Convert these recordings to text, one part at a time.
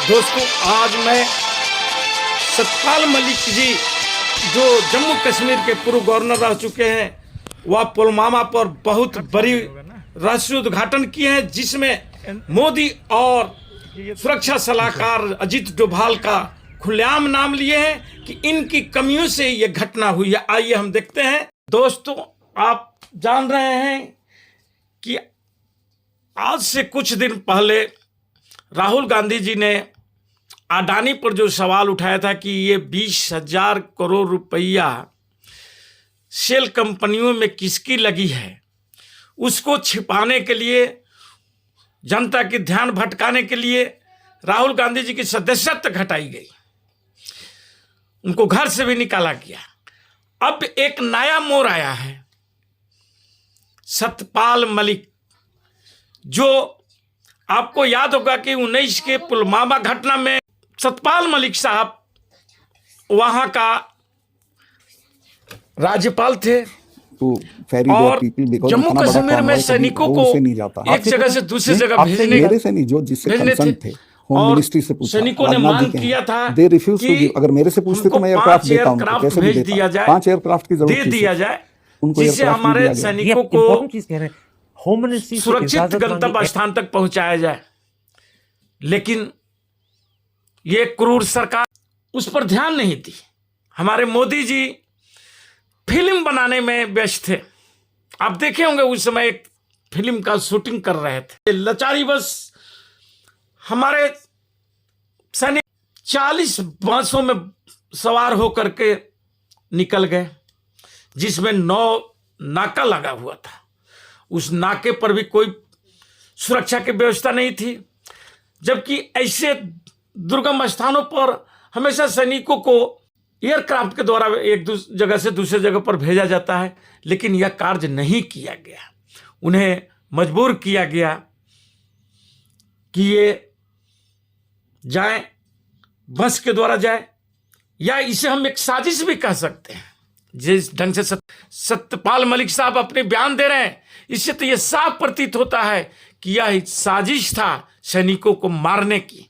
दोस्तों, आज मैं सतपाल मलिक जी, जो जम्मू कश्मीर के पूर्व गवर्नर रह चुके हैं, वह पुलवामा पर बहुत बड़ी रहस्य उद्घाटन किए हैं, जिसमें मोदी और सुरक्षा सलाहकार अजीत डोभाल का खुलेआम नाम लिए हैं कि इनकी कमियों से ये घटना हुई है। आइए हम देखते हैं। दोस्तों, आप जान रहे हैं कि आज से कुछ दिन पहले राहुल गांधी जी ने अडानी पर जो सवाल उठाया था कि ये 20,000 करोड़ रुपया शेल कंपनियों में किसकी लगी है, उसको छिपाने के लिए, जनता की ध्यान भटकाने के लिए राहुल गांधी जी की सदस्यत्व घटाई गई, उनको घर से भी निकाला गया। अब एक नया मोड़ आया है। सतपाल मलिक, जो आपको याद होगा कि 19 के पुलवामा घटना में सतपाल मलिक साहब वहां का राज्यपाल थे और जम्मू कश्मीर में सैनिकों को एक जगह से दूसरी जगह भेजने थे। और सैनिकों ने मांग किया था कि अगर मेरे से पूछते तो मैं एयरक्राफ्ट देता हूं, कैसे भी देता। 5 एयरक्राफ्ट की जरूरत दे दिया जाए, जिससे हमारे सैनिकों को सुरक्षित गंतव्य स्थान तक पहुंचाया जाए। लेकिन ये क्रूर सरकार उस पर ध्यान नहीं दी। हमारे मोदी जी फिल्म बनाने में व्यस्त थे। आप देखे होंगे उस समय एक फिल्म का शूटिंग कर रहे थे। लाचारी बस हमारे सैनिक 40 बांसों में सवार होकर के निकल गए, जिसमें 9 नाका लगा हुआ था। उस नाके पर भी कोई सुरक्षा की व्यवस्था नहीं थी, जबकि ऐसे दुर्गम स्थानों पर हमेशा सैनिकों को एयरक्राफ्ट के द्वारा एक जगह से दूसरे जगह पर भेजा जाता है। लेकिन यह कार्य नहीं किया गया। उन्हें मजबूर किया गया कि ये जाए, बस के द्वारा जाए, या इसे हम एक साजिश भी कह सकते हैं। जिस ढंग से सतपाल मलिक साहब अपने बयान दे रहे हैं, इससे तो यह साफ प्रतीत होता है कि यह साजिश था सैनिकों को मारने की।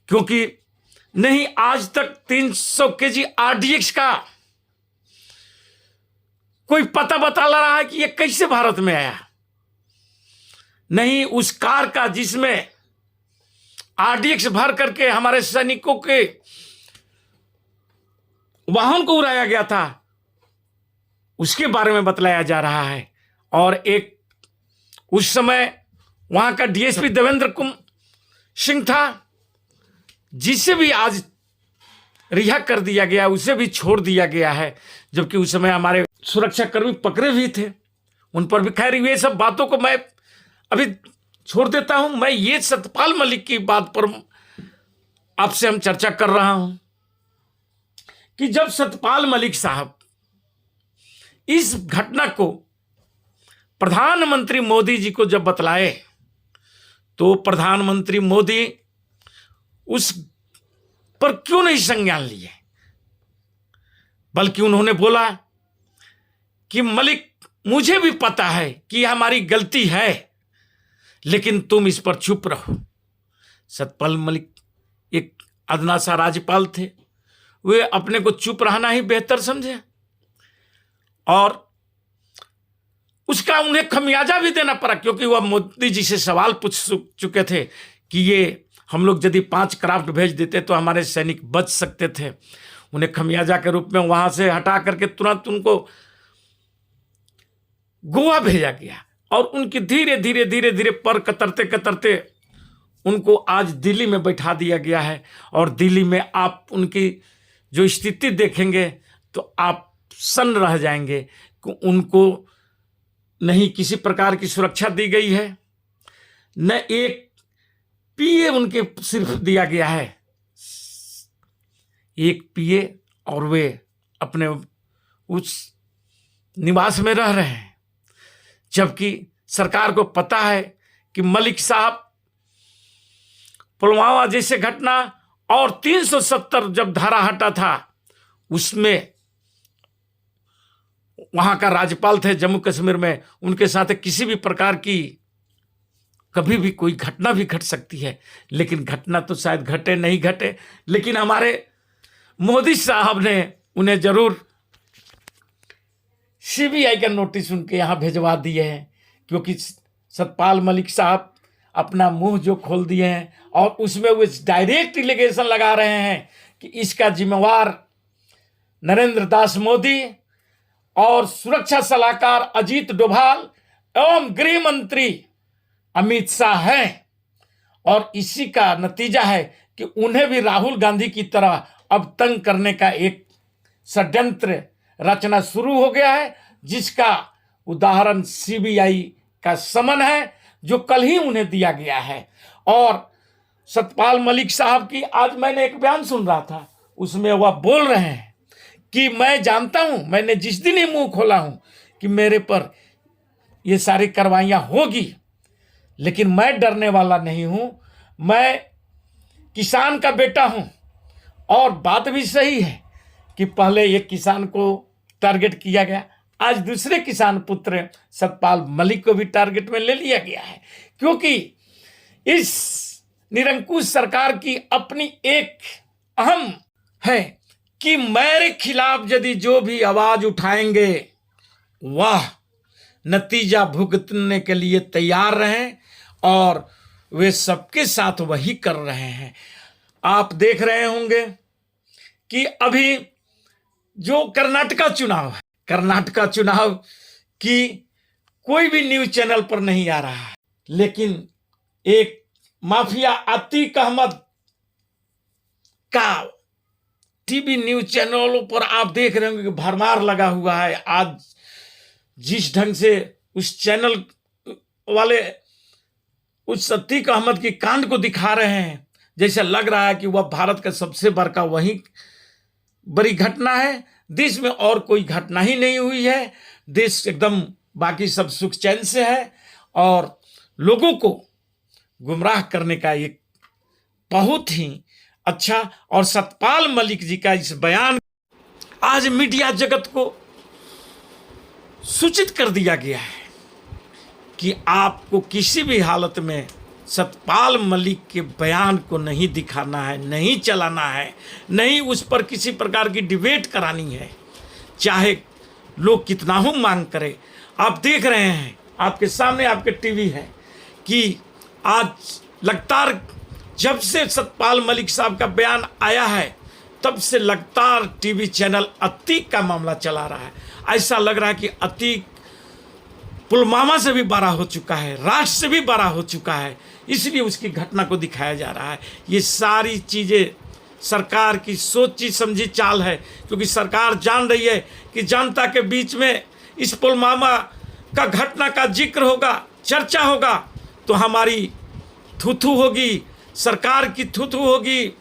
क्योंकि नहीं, आज तक 300 केजी RDX का कोई पता बता रहा है कि यह कैसे भारत में आया। नहीं, उस कार का जिसमें RDX भर करके हमारे सैनिकों के वाहन को उड़ाया गया था, उसके बारे में बतलाया जा रहा है। और एक उस समय वहां का DSP देवेंद्र सिंह था, जिसे भी आज रिहा कर दिया गया, उसे भी छोड़ दिया गया है। जबकि उस समय हमारे सुरक्षाकर्मी पकड़े भी थे, उन पर भी। खैर, ये सब बातों को मैं अभी छोड़ देता हूं। मैं ये सतपाल मलिक की बात पर आपसे हम चर्चा कर रहा हूं कि जब सतपाल मलिक साहब इस घटना को प्रधानमंत्री मोदी जी को जब बतलाए, तो प्रधानमंत्री मोदी उस पर क्यों नहीं संज्ञान लिए, बल्कि उन्होंने बोला कि मलिक, मुझे भी पता है कि हमारी गलती है, लेकिन तुम इस पर चुप रहो। सतपाल मलिक एक अदना सा राज्यपाल थे, वे अपने को चुप रहना ही बेहतर समझे, और उसका उन्हें खमियाजा भी देना पड़ा। क्योंकि वह मोदी जी से सवाल पूछ चुके थे कि ये हम लोग यदि 5 क्राफ्ट भेज देते तो हमारे सैनिक बच सकते थे। उन्हें खमियाजा के रूप में वहां से हटा करके तुरंत उनको गोवा भेजा गया, और उनकी धीरे धीरे धीरे धीरे पर कतरते कतरते उनको आज दिल्ली में बैठा दिया गया है। और दिल्ली में आप उनकी जो स्थिति देखेंगे तो आप सन्न रह जाएंगे कि उनको नहीं किसी प्रकार की सुरक्षा दी गई है, न एक PA उनके सिर्फ दिया गया है, एक PA, और वे अपने उस निवास में रह रहे हैं। जबकि सरकार को पता है कि मलिक साहब पुलवामा जैसे घटना और 370 जब धारा हटा था, उसमें वहां का राज्यपाल थे जम्मू कश्मीर में, उनके साथ किसी भी प्रकार की कभी भी कोई घटना भी घट सकती है, लेकिन घटना तो शायद घटे नहीं घटे, लेकिन हमारे मोदी साहब ने उन्हें जरूर सीबीआई का नोटिस उनके यहाँ भेजवा दिए हैं, क्योंकि सतपाल मलिक साहब अपना मुंह जो खोल दिए हैं और उसमें वो डायरेक्ट एलिगेशन लगा रहे हैं कि इसका जिम्मेवार नरेंद्र दास मोदी और सुरक्षा सलाहकार अजीत डोभाल एवं गृह मंत्री अमित शाह हैं। और इसी का नतीजा है कि उन्हें भी राहुल गांधी की तरह अब तंग करने का एक षड्यंत्र रचना शुरू हो गया है, जिसका उदाहरण सीबीआई का समन है जो कल ही उन्हें दिया गया है। और सतपाल मलिक साहब की आज मैंने एक बयान सुन रहा था, उसमें वह बोल रहे हैं कि मैं जानता हूं, मैंने जिस दिन ही मुंह खोला हूं कि मेरे पर ये सारी कार्रवाइयां होगी, लेकिन मैं डरने वाला नहीं हूं, मैं किसान का बेटा हूं। और बात भी सही है कि पहले एक किसान को टारगेट किया गया, आज दूसरे किसान पुत्र सतपाल मलिक को भी टारगेट में ले लिया गया है, क्योंकि इस निरंकुश सरकार की अपनी एक अहम है कि मेरे खिलाफ यदि जो भी आवाज उठाएंगे वह नतीजा भुगतने के लिए तैयार रहें, और वे सबके साथ वही कर रहे हैं। आप देख रहे होंगे कि अभी जो कर्नाटका चुनाव है, कर्नाटका चुनाव की कोई भी न्यूज चैनल पर नहीं आ रहा है, लेकिन एक माफिया अतीक अहमद का टीवी न्यूज चैनलों पर आप देख रहे होंगे कि भरमार लगा हुआ है। आज जिस ढंग से उस चैनल वाले उस अतीक अहमद की कांड को दिखा रहे हैं, जैसे लग रहा है कि वह भारत का सबसे बड़का वही बड़ी घटना है, देश में और कोई घटना ही नहीं हुई है, देश एकदम बाकी सब सुख चैन से है। और लोगों को गुमराह करने का एक बहुत ही अच्छा, और सतपाल मलिक जी का इस बयान आज मीडिया जगत को सूचित कर दिया गया है कि आपको किसी भी हालत में सतपाल मलिक के बयान को नहीं दिखाना है, नहीं चलाना है, नहीं उस पर किसी प्रकार की डिबेट करानी है, चाहे लोग कितना हो मांग करें। आप देख रहे हैं, आपके सामने आपके टीवी है कि आज लगातार जब से सतपाल मलिक साहब का बयान आया है तब से लगातार टीवी चैनल अतीक का मामला चला रहा है। ऐसा लग रहा है कि अतीक पुलवामा से भी बड़ा हो चुका है, राष्ट्र से भी बड़ा हो चुका है, इसलिए उसकी घटना को दिखाया जा रहा है। ये सारी चीज़ें सरकार की सोची समझी चाल है, क्योंकि सरकार जान रही है कि जनता के बीच में इस पुलवामा का घटना का जिक्र होगा, चर्चा होगा, तो हमारी थूथू होगी, सरकार की थूथू होगी,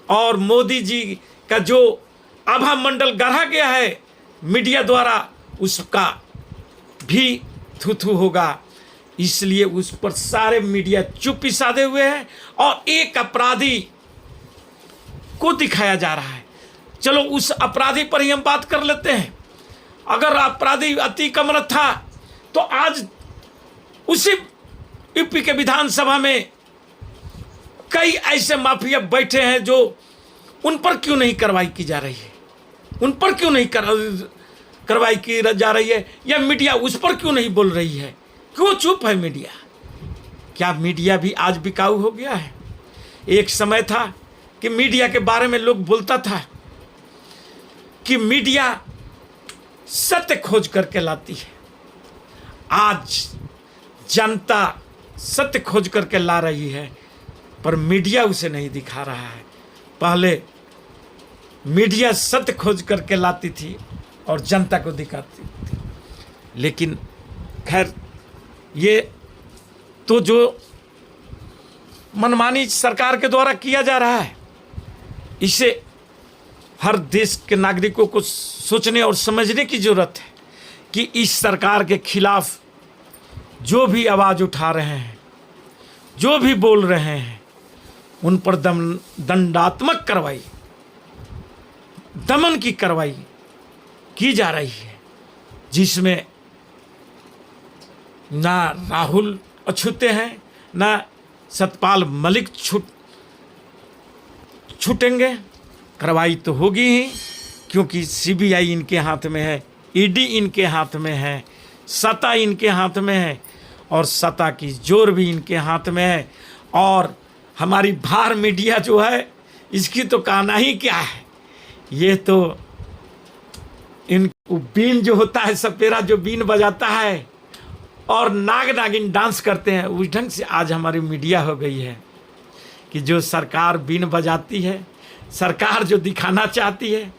और मोदी जी का जो आभा मंडल गढ़ा गया है मीडिया द्वारा उसका भी थूथू होगा। इसलिए उस पर सारे मीडिया चुप्पी साधे हुए हैं और एक अपराधी को दिखाया जा रहा है। चलो उस अपराधी पर ही हम बात कर लेते हैं। अगर अपराधी अतीक अहमद था तो आज उसी यूपी के विधानसभा में कई ऐसे माफिया बैठे हैं जो उन पर क्यों नहीं कार्रवाई की जा रही है, उन पर क्यों नहीं कार्रवाई की जा रही है, या मीडिया उस पर क्यों नहीं बोल रही है, क्यों चुप है मीडिया? क्या मीडिया भी आज बिकाऊ हो गया है? एक समय था कि मीडिया के बारे में लोग बोलता था कि मीडिया सत्य खोज करके लाती है। आज जनता सत्य खोज करके ला रही है, पर मीडिया उसे नहीं दिखा रहा है। पहले मीडिया सत्य खोज करके लाती थी और जनता को दिखाती थी, लेकिन खैर ये तो जो मनमानी सरकार के द्वारा किया जा रहा है, इसे हर देश के नागरिकों को सोचने और समझने की जरूरत है कि इस सरकार के खिलाफ जो भी आवाज़ उठा रहे हैं, जो भी बोल रहे हैं, उन पर दंडात्मक कार्रवाई, दमन की कार्रवाई की जा रही है, जिसमें ना राहुल अछूते हैं, ना सतपाल मलिक छूटेंगे। कार्रवाई तो होगी ही, क्योंकि सीबीआई इनके हाथ में है, ईडी इनके हाथ में है, सत्ता इनके हाथ में है और सत्ता की जोर भी इनके हाथ में है। और हमारी बाहर मीडिया जो है इसकी तो कहना ही क्या है। ये तो इन बीन जो होता है, सपेरा जो बीन बजाता है और नाग नागिन डांस करते हैं, उस ढंग से आज हमारी मीडिया हो गई है कि जो सरकार बीन बजाती है, सरकार जो दिखाना चाहती है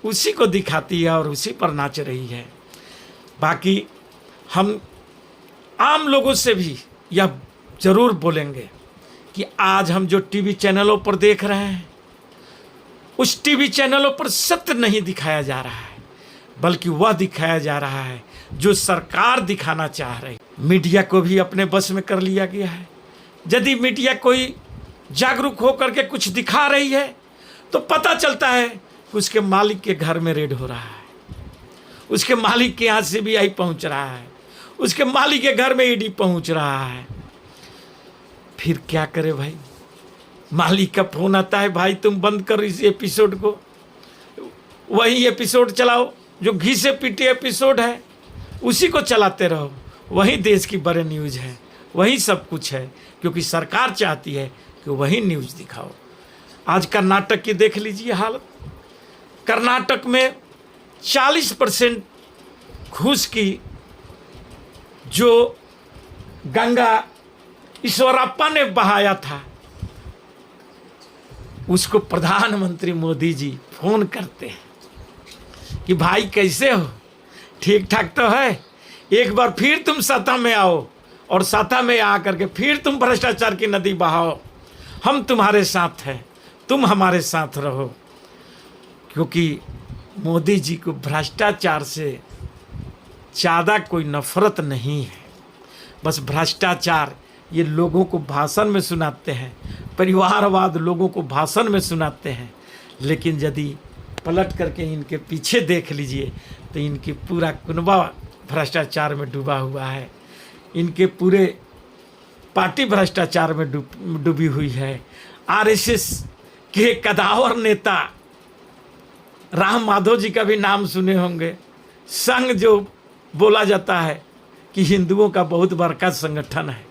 उसी को दिखाती है और उसी पर नाच रही है। बाकी हम आम लोगों से भी यह जरूर बोलेंगे कि आज हम जो टीवी चैनलों पर देख रहे हैं, उस टीवी चैनलों पर सत्य नहीं दिखाया जा रहा है, बल्कि वह दिखाया जा रहा है जो सरकार दिखाना चाह रही। मीडिया को भी अपने बस में कर लिया गया है। यदि मीडिया कोई जागरूक होकर के कुछ दिखा रही है तो पता चलता है कि उसके मालिक के घर में रेड हो रहा है, उसके मालिक के यहाँ सीबीआई पहुँच रहा है, उसके मालिक के घर में ईडी पहुँच रहा है। फिर क्या करे भाई? मालिक का फोन आता है, भाई तुम बंद कर इस एपिसोड को, वही एपिसोड चलाओ जो घी से पीटे एपिसोड है, उसी को चलाते रहो। वही देश की बड़े न्यूज़ है, वही सब कुछ है, क्योंकि सरकार चाहती है कि वही न्यूज़ दिखाओ। आज कर्नाटक की देख लीजिए हालत। कर्नाटक में 40% घूस की जो गंगा ईश्वरप्पा ने बहाया था, उसको प्रधानमंत्री मोदी जी फोन करते हैं कि भाई कैसे हो, ठीक ठाक तो है, एक बार फिर तुम सत्ता में आओ और सत्ता में आकर के फिर तुम भ्रष्टाचार की नदी बहाओ, हम तुम्हारे साथ हैं, तुम हमारे साथ रहो। क्योंकि मोदी जी को भ्रष्टाचार से ज़्यादा कोई नफरत नहीं है। बस भ्रष्टाचार ये लोगों को भाषण में सुनाते हैं, परिवारवाद लोगों को भाषण में सुनाते हैं, लेकिन यदि पलट करके इनके पीछे देख लीजिए तो इनकी पूरा कुनबा भ्रष्टाचार में डूबा हुआ है। इनके पूरे पार्टी भ्रष्टाचार में डूबी हुई है। आरएसएस के कदावर नेता राम माधव जी का भी नाम सुने होंगे। संघ जो बोला जाता है कि हिंदुओं का बहुत बड़ा संगठन है,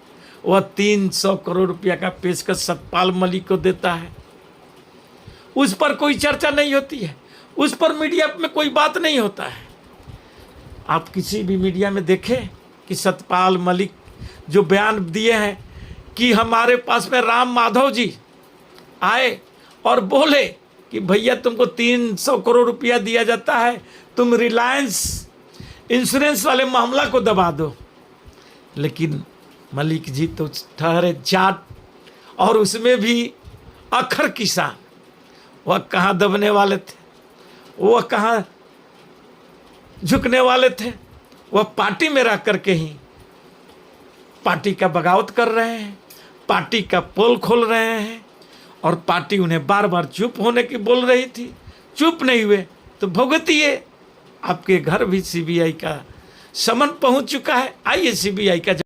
वह 300 करोड़ रुपया का पेशकश सतपाल मलिक को देता है। उस पर कोई चर्चा नहीं होती है, उस पर मीडिया में कोई बात नहीं होता है। आप किसी भी मीडिया में देखें कि सतपाल मलिक जो बयान दिए हैं कि हमारे पास में राम माधव जी आए और बोले कि भैया तुमको 300 करोड़ रुपया दिया जाता है, तुम रिलायंस इंश्योरेंस वाले मामला को दबा दो। लेकिन मलिक जी तो ठहरे जाट और उसमें भी अखर किसान, वह कहाँ दबने वाले थे, वह कहाँ झुकने वाले थे। वह पार्टी में रह करके ही पार्टी का बगावत कर रहे हैं, पार्टी का पोल खोल रहे हैं और पार्टी उन्हें बार बार चुप होने की बोल रही थी। चुप नहीं हुए तो भुगतिए। आपके घर भी सीबीआई का समन पहुंच चुका है। आइए सीबीआई का